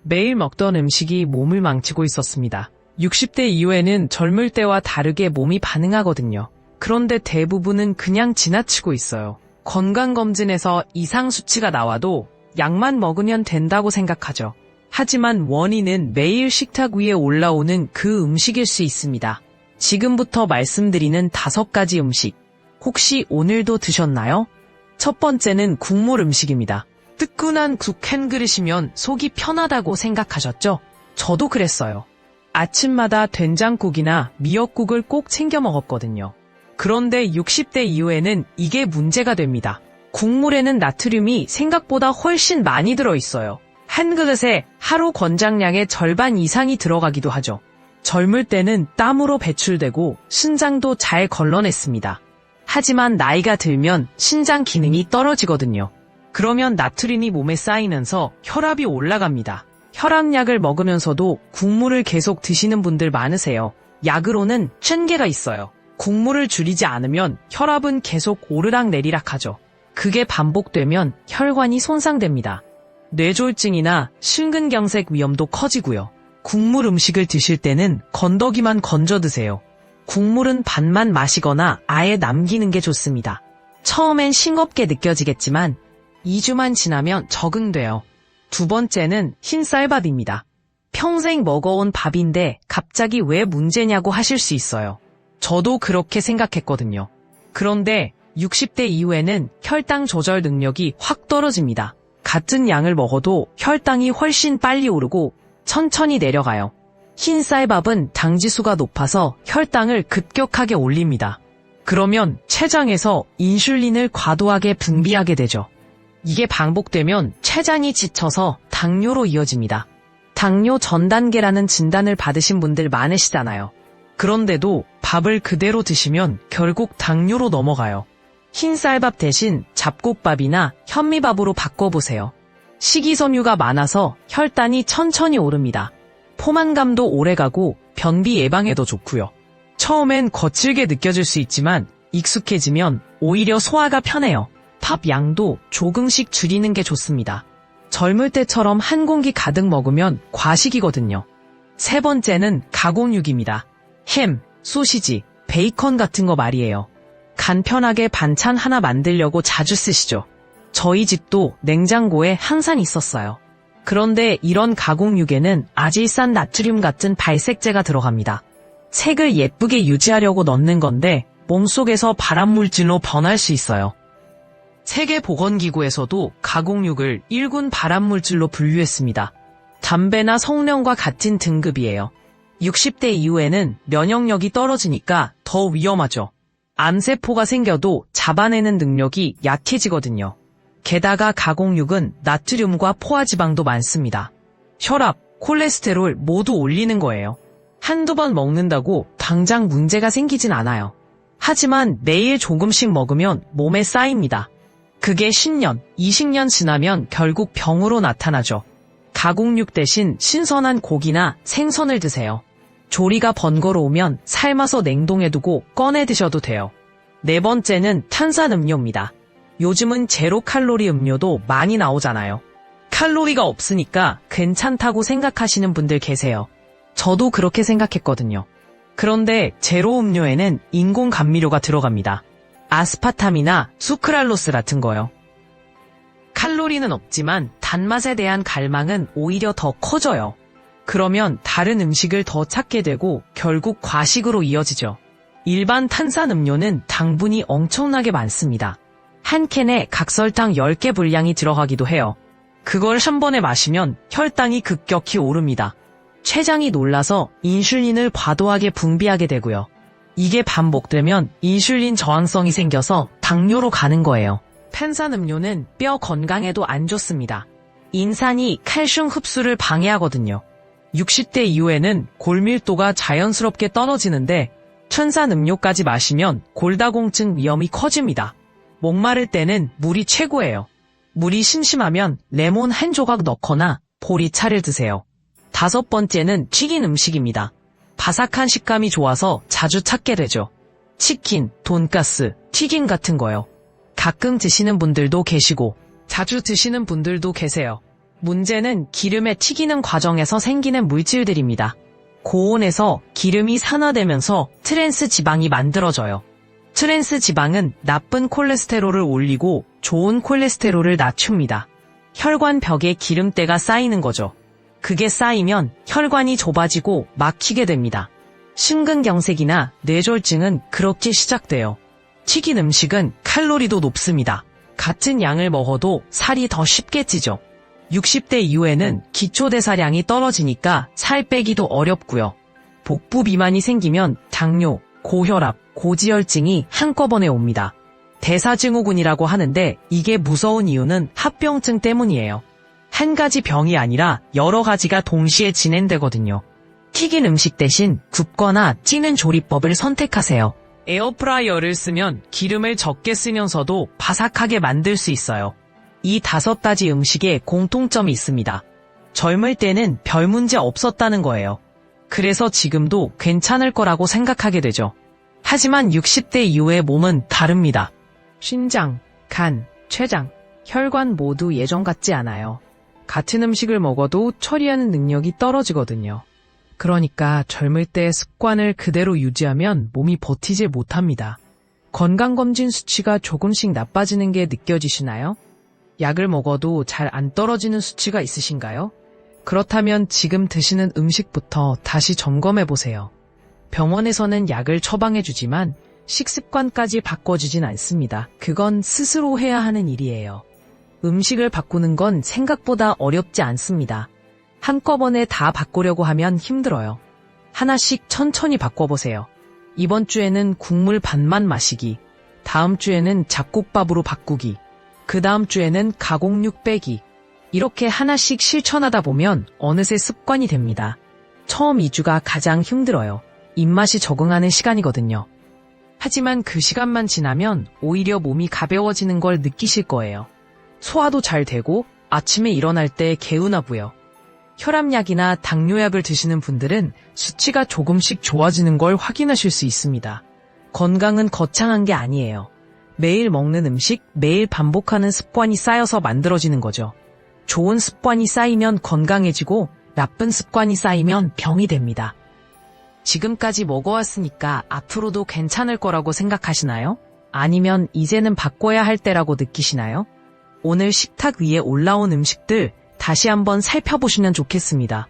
매일 먹던 음식이 몸을 망치고 있었습니다. 60대 이후에는 젊을 때와 다르게 몸이 반응하거든요. 그런데 대부분은 그냥 지나치고 있어요. 건강검진에서 이상 수치가 나와도 약만 먹으면 된다고 생각하죠. 하지만 원인은 매일 식탁 위에 올라오는 그 음식일 수 있습니다. 지금부터 말씀드리는 5가지 음식. 혹시 오늘도 드셨나요? 첫 번째는 국물 음식입니다. 뜨끈한 국 한 그릇이면 속이 편하다고 생각하셨죠? 저도 그랬어요. 아침마다 된장국이나 미역국을 꼭 챙겨 먹었거든요. 그런데 60대 이후에는 이게 문제가 됩니다. 국물에는 나트륨이 생각보다 훨씬 많이 들어있어요. 한 그릇에 하루 권장량의 절반 이상이 들어가기도 하죠. 젊을 때는 땀으로 배출되고 신장도 잘 걸러냈습니다. 하지만 나이가 들면 신장 기능이 떨어지거든요. 그러면 나트륨이 몸에 쌓이면서 혈압이 올라갑니다. 혈압약을 먹으면서도 국물을 계속 드시는 분들 많으세요. 약으로는 쉔개가 있어요. 국물을 줄이지 않으면 혈압은 계속 오르락내리락 하죠. 그게 반복되면 혈관이 손상됩니다. 뇌졸중이나 심근경색 위험도 커지고요. 국물 음식을 드실 때는 건더기만 건져 드세요. 국물은 반만 마시거나 아예 남기는 게 좋습니다. 처음엔 싱겁게 느껴지겠지만 2주만 지나면 적응돼요. 두 번째는 흰쌀밥입니다. 평생 먹어온 밥인데 갑자기 왜 문제냐고 하실 수 있어요. 저도 그렇게 생각했거든요. 그런데 60대 이후에는 혈당 조절 능력이 확 떨어집니다. 같은 양을 먹어도 혈당이 훨씬 빨리 오르고 천천히 내려가요. 흰쌀밥은 당지수가 높아서 혈당을 급격하게 올립니다. 그러면 췌장에서 인슐린을 과도하게 분비하게 되죠. 이게 반복되면 췌장이 지쳐서 당뇨로 이어집니다. 당뇨 전 단계라는 진단을 받으신 분들 많으시잖아요. 그런데도 밥을 그대로 드시면 결국 당뇨로 넘어가요. 흰쌀밥 대신 잡곡밥이나 현미밥으로 바꿔보세요. 식이섬유가 많아서 혈당이 천천히 오릅니다. 포만감도 오래가고 변비 예방에도 좋고요. 처음엔 거칠게 느껴질 수 있지만 익숙해지면 오히려 소화가 편해요. 밥 양도 조금씩 줄이는 게 좋습니다. 젊을 때처럼 한 공기 가득 먹으면 과식이거든요. 세 번째는 가공육입니다. 햄, 소시지, 베이컨 같은 거 말이에요. 간편하게 반찬 하나 만들려고 자주 쓰시죠. 저희 집도 냉장고에 항상 있었어요. 그런데 이런 가공육에는 아질산 나트륨 같은 발색제가 들어갑니다. 색을 예쁘게 유지하려고 넣는 건데 몸속에서 발암물질로 변할 수 있어요. 세계보건기구에서도 가공육을 1군 발암물질로 분류했습니다. 담배나 성령과 같은 등급이에요. 60대 이후에는 면역력이 떨어지니까 더 위험하죠. 암세포가 생겨도 잡아내는 능력이 약해지거든요. 게다가 가공육은 나트륨과 포화지방도 많습니다. 혈압, 콜레스테롤 모두 올리는 거예요. 한두 번 먹는다고 당장 문제가 생기진 않아요. 하지만 매일 조금씩 먹으면 몸에 쌓입니다. 그게 10년, 20년 지나면 결국 병으로 나타나죠. 가공육 대신 신선한 고기나 생선을 드세요. 조리가 번거로우면 삶아서 냉동해두고 꺼내 드셔도 돼요. 네 번째는 탄산음료입니다. 요즘은 제로 칼로리 음료도 많이 나오잖아요. 칼로리가 없으니까 괜찮다고 생각하시는 분들 계세요. 저도 그렇게 생각했거든요. 그런데 제로 음료에는 인공 감미료가 들어갑니다. 아스파탐이나 수크랄로스 같은 거요. 칼로리는 없지만 단맛에 대한 갈망은 오히려 더 커져요. 그러면 다른 음식을 더 찾게 되고 결국 과식으로 이어지죠. 일반 탄산음료는 당분이 엄청나게 많습니다. 한 캔에 각설탕 10개 분량이 들어가기도 해요. 그걸 한 번에 마시면 혈당이 급격히 오릅니다. 췌장이 놀라서 인슐린을 과도하게 분비하게 되고요. 이게 반복되면 인슐린 저항성이 생겨서 당뇨로 가는 거예요. 탄산음료는 뼈 건강에도 안 좋습니다. 인산이 칼슘 흡수를 방해하거든요. 60대 이후에는 골밀도가 자연스럽게 떨어지는데 탄산음료까지 마시면 골다공증 위험이 커집니다. 목마를 때는 물이 최고예요. 물이 심심하면 레몬 한 조각 넣거나 보리차를 드세요. 5번째는 튀긴 음식입니다. 바삭한 식감이 좋아서 자주 찾게 되죠. 치킨, 돈가스, 튀김 같은 거요. 가끔 드시는 분들도 계시고 자주 드시는 분들도 계세요. 문제는 기름에 튀기는 과정에서 생기는 물질들입니다. 고온에서 기름이 산화되면서 트랜스 지방이 만들어져요. 트랜스 지방은 나쁜 콜레스테롤을 올리고 좋은 콜레스테롤을 낮춥니다. 혈관 벽에 기름때가 쌓이는 거죠. 그게 쌓이면 혈관이 좁아지고 막히게 됩니다. 심근경색이나 뇌졸중은 그렇게 시작돼요. 튀긴 음식은 칼로리도 높습니다. 같은 양을 먹어도 살이 더 쉽게 찌죠. 60대 이후에는 기초대사량이 떨어지니까 살 빼기도 어렵고요. 복부 비만이 생기면 당뇨, 고혈압, 고지혈증이 한꺼번에 옵니다. 대사증후군이라고 하는데 이게 무서운 이유는 합병증 때문이에요. 한 가지 병이 아니라 여러 가지가 동시에 진행되거든요. 튀긴 음식 대신 굽거나 찌는 조리법을 선택하세요. 에어프라이어를 쓰면 기름을 적게 쓰면서도 바삭하게 만들 수 있어요. 이 5가지 음식에 공통점이 있습니다. 젊을 때는 별 문제 없었다는 거예요. 그래서 지금도 괜찮을 거라고 생각하게 되죠. 하지만 60대 이후의 몸은 다릅니다. 심장, 간, 췌장, 혈관 모두 예전 같지 않아요. 같은 음식을 먹어도 처리하는 능력이 떨어지거든요. 그러니까 젊을 때 습관을 그대로 유지하면 몸이 버티질 못합니다. 건강검진 수치가 조금씩 나빠지는 게 느껴지시나요? 약을 먹어도 잘 안 떨어지는 수치가 있으신가요? 그렇다면 지금 드시는 음식부터 다시 점검해보세요. 병원에서는 약을 처방해주지만 식습관까지 바꿔주진 않습니다. 그건 스스로 해야 하는 일이에요. 음식을 바꾸는 건 생각보다 어렵지 않습니다. 한꺼번에 다 바꾸려고 하면 힘들어요. 하나씩 천천히 바꿔보세요. 이번 주에는 국물 반만 마시기, 다음 주에는 잡곡밥으로 바꾸기, 그 다음 주에는 가공육 빼기. 이렇게 하나씩 실천하다 보면 어느새 습관이 됩니다. 처음 2주가 가장 힘들어요. 입맛이 적응하는 시간이거든요. 하지만 그 시간만 지나면 오히려 몸이 가벼워지는 걸 느끼실 거예요. 소화도 잘 되고 아침에 일어날 때 개운하고요. 혈압약이나 당뇨약을 드시는 분들은 수치가 조금씩 좋아지는 걸 확인하실 수 있습니다. 건강은 거창한 게 아니에요. 매일 먹는 음식, 매일 반복하는 습관이 쌓여서 만들어지는 거죠. 좋은 습관이 쌓이면 건강해지고 나쁜 습관이 쌓이면 병이 됩니다. 지금까지 먹어왔으니까 앞으로도 괜찮을 거라고 생각하시나요? 아니면 이제는 바꿔야 할 때라고 느끼시나요? 오늘 식탁 위에 올라온 음식들 다시 한번 살펴보시면 좋겠습니다.